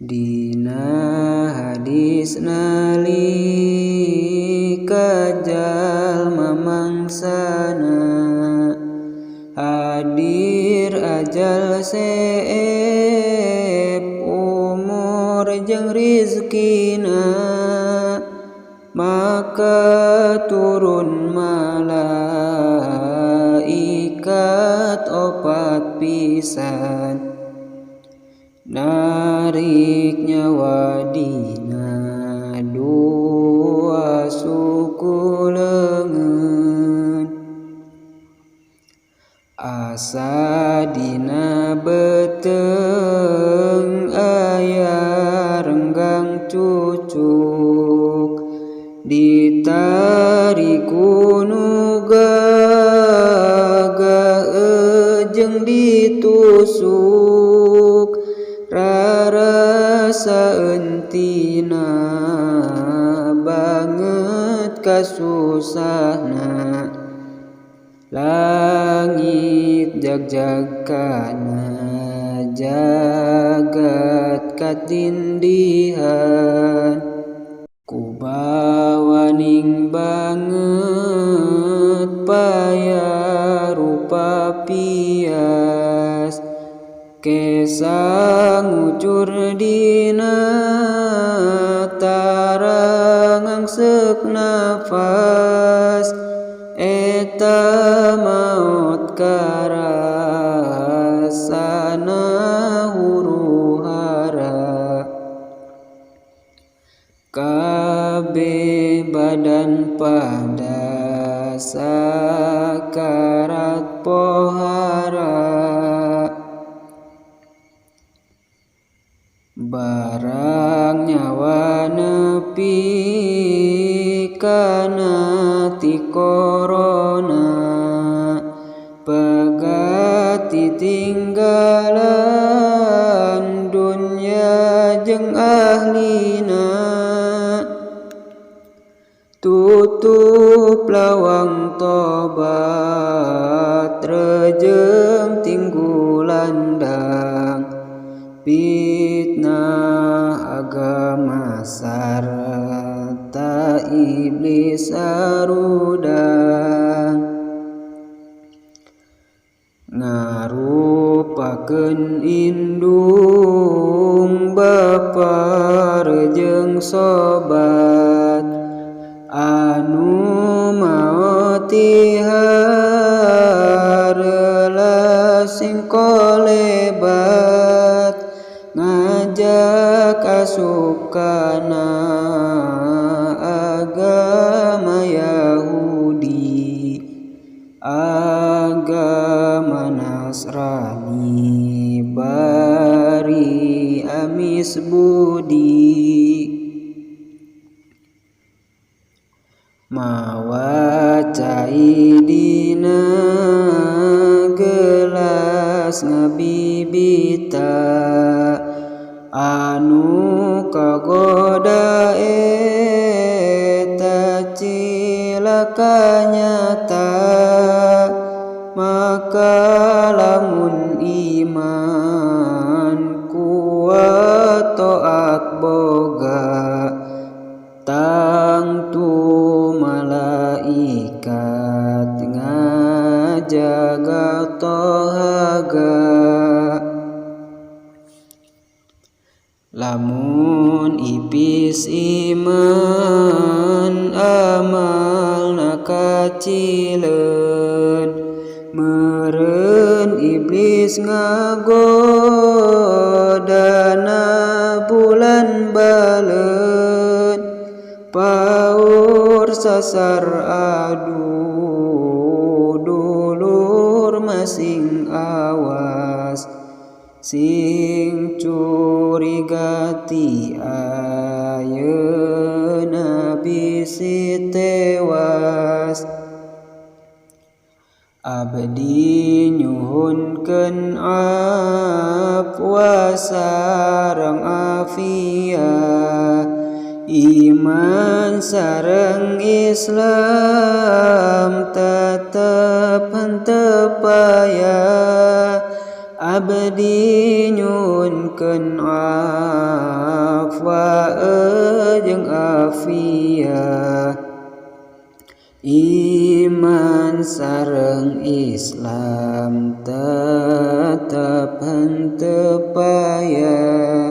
Dina hadis nalika jalma mangsana hadir ajal seep umur jeung rizkina, maka turun malaikat opat pisan narik nyawa dina dua suku leungeun. Asa dina beteung aya renggang cucuk, ditarik ku nu gagah jeung ditusuk, rarasa entina banget kasusahna. Langit jag-jag kana jagat katindihan, ku bawaning banget paya rupa pias, kesa ngucur dina tarang ngangsek nafas, eta maot karasana huru-hara. Kabeh badan pada sakarat pohara, barang nyawa nepi kana ti korona, pegat titinggalan dunya jeung ahlina, tutup lawang tobat rejeung tinggu landang, fitnah agama sarta iblis arudang, ngarupakeun indung bapa rejeung sobat anu maot ti hareula sing kolebat, ngajak asup kana agama Yahudi, agama Nasrani bari amis budi, mawa cai dina gelas ngabibita, anu kagoda eta cilaka nyata, maka lamun iman kuat taat boga, tangtu malaikat ngajaga tohaga. Lamun ipis iman amalna kacileun, meureun iblis ngagodana bulan baleun, paur sasar adu dulur masing awas, sing curiga ti ayeuna bisi tewas. Abdi nyuhunkeun afwa sareng afiyah, iman sareng Islam tetep henteu payah, abdi nyuhunkeun afwa jeung afiyah iman sareng Islam tetep henteu payah